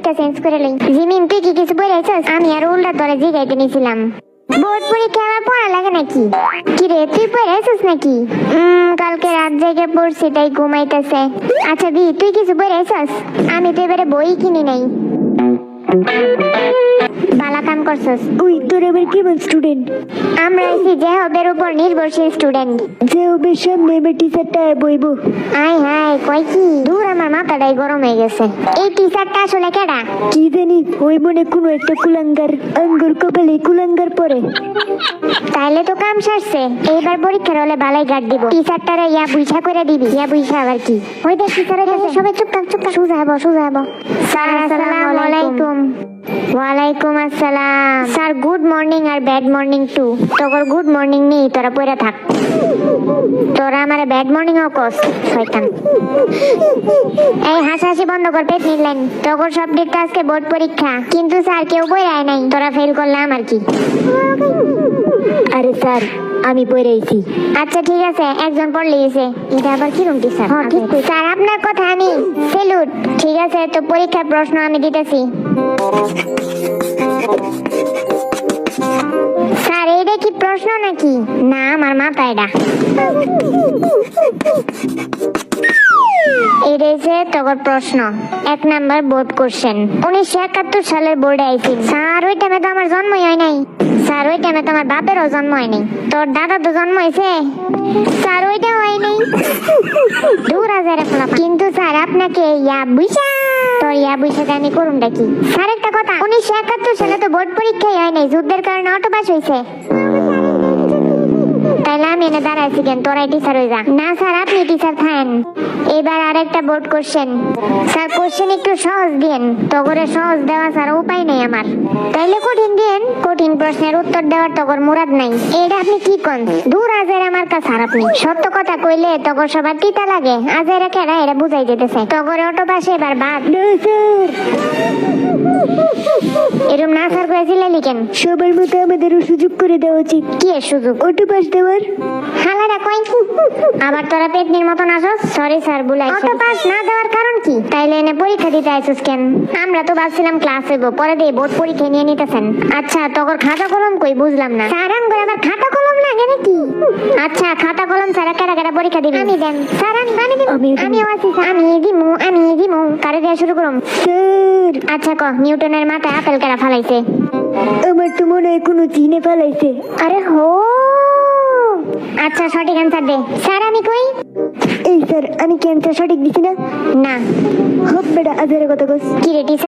টপিকটা চেঞ্জ করে লই। জিমিন তুই কি কিছু বলেছিস? আমি আর উল্টা তোরে জিগাইতে নিছিলাম। বোর্ড পরীক্ষা আবার পড়া লাগে নাকি? কি রে তুই পড়েছিস নাকি? কালকে রাত জেগে পড়ছি তাই ঘুমাইতেছে। আচ্ছা দি তুই কিছু পড়েছিস? আমি তো এবারে বই কিনি নাই। বালা কাম করছস। ওই তোর আবার কেমন স্টুডেন্ট? আমরা হইছি জেহবের উপর নির্ভরশীল স্টুডেন্ট। যে ওদের সামনে এবার টিচারটা বইবো। আয় হায় কই কি দূর, আমার মাথাটাই গরম হয়ে গেছে। এই টিচারটা আসলে কেডা? কি জানি, ওই মনে কোনো একটা কুলাঙ্গার, আঙ্গুর কপালে কুলাঙ্গার পরে। তাইলে তো কাম সারছে। এইবার পরীক্ষার হলে বালাই গার্ড দিব। টিচারটারে ইয়া বুঝা করে দিবি। ইয়া বুঝা আবার কি? ওই দেখ টিচারের কাছে সবাই চুপ থাক চুপ থাক। সোজা হবো সোজা হবো। স্যার আসসালামু আলাইকুম। ওয়ালাইকুম আসসালাম। স্যার গুড মর্নিং আর ব্যাড মর্নিং টু। তোর গুড মর্নিং নেই, তোরা পড়ে থাক। তোরা আমারে ব্যাড মর্নিং ও কস শয়তান। এই হাসাহাসি বন্ধ কর, পেট নিলেন। তোর সাবজেক্ট আজকে বোর্ড পরীক্ষা, কিন্তু স্যার কেউ বই রায় নাই। তোরা ফেল করলাম আর কি। আরে স্যার আমি পড়ে আইছি। আচ্ছা ঠিক আছে, একজন পড়লে গেছে। এটা আবার কিরম টিচার? স্যার আপনার কথা আমি সেলুট। ঠিক আছে, তো পরীক্ষার প্রশ্ন আমি দিতেছি। স্যার এইটা কি প্রশ্ন নাকি? না আমার মাথা এটা। এটা হচ্ছে তোর প্রশ্ন। 1 নাম্বার বোর্ড কোশ্চেন। 1971 সালের বোর্ডে আইছি। স্যার ওই টাইমে তো আমার জন্মই হয় নাই। স্যার ওই টাইমে তো আমার বাপেরও জন্ম হয় নাই। তোর দাদা তো জন্ম হয়েছে। স্যার ওইটাও হয় নাই। দূর হাজারে ফলাফল। কিন্তু স্যার আপনাকে ইয়া বুঝা, তোর ইয়া বুঝাতে আমি করুনটা কি? স্যার একটা কথা, 1971 সালে তো বোর্ড পরীক্ষাই হয় নাই, যুদ্ধের কারণে অটো পাস হয়েছে। তাইলে আমি এনে দাঁড়াইছি কেন? তোরাই টিচার হয়ে যা। না স্যার আপনি টিচার থাকেন। এবার আরেকটা বোর্ড কোশ্চেন। স্যার কোশ্চেন একটু সহজ দিন। তো করে সহজ দেওয়া স্যার উপায় নেই আমার। তাইলে কঠিন দিন। কঠিন প্রশ্নের উত্তর দেওয়ার তগর মুরাদ নাই। এটা আপনি কি কোন? দূর আজের আমার কাছে। আর আপনি সত্য কথা কইলে তগর সবার তিতা লাগে। আজের কেডা এটা বুঝাই যেতেছে। তগরে অটো পাশে এবার বাদ। এরম না স্যার কয়েছিলেন কেন? সবার মতো আমাদেরও সুযোগ করে দেওয়া উচিত। কি এর সুযোগ? অটো পাস দেওয়ার। হালারা কই? আবার তোরা পেটনির মতন আসস। সরি স্যার বুলাই। অটো পাস না দেওয়ার কারণ কি? তাইলে এনে পরীক্ষা দিতে আইছস কেন? আমরা তো ভাবছিলাম ক্লাস হইব, পরে দিয়ে বোর্ড পরীক্ষা নিয়ে নিতেছেন। আচ্ছা তোর খাতা কলম কই? বুঝলাম না। স্যার আমগো আবার খাতা কলম লাগে নাকি? আচ্ছা খাতা কলম স্যার কেডা কেডা পরীক্ষা দিবেন? আমি দেন। স্যার আমি বানি দিব। আমি আছি স্যার। আমি দিমু। কারে দিয়ে শুরু করুম? স্যার আচ্ছা ক নিউটনের মাথায় আপেল কেডা ফালাইছে? আমার তো মনে হয় কোনো চিনে ফেলাইছে। আরে হো, আচ্ছা সঠিক অ্যান্সার দে। স্যার আমি কই? এই স্যার আমি কি অ্যান্সার সঠিক দিছি না? না। হোক বেটা আজের কথা কস। কি রে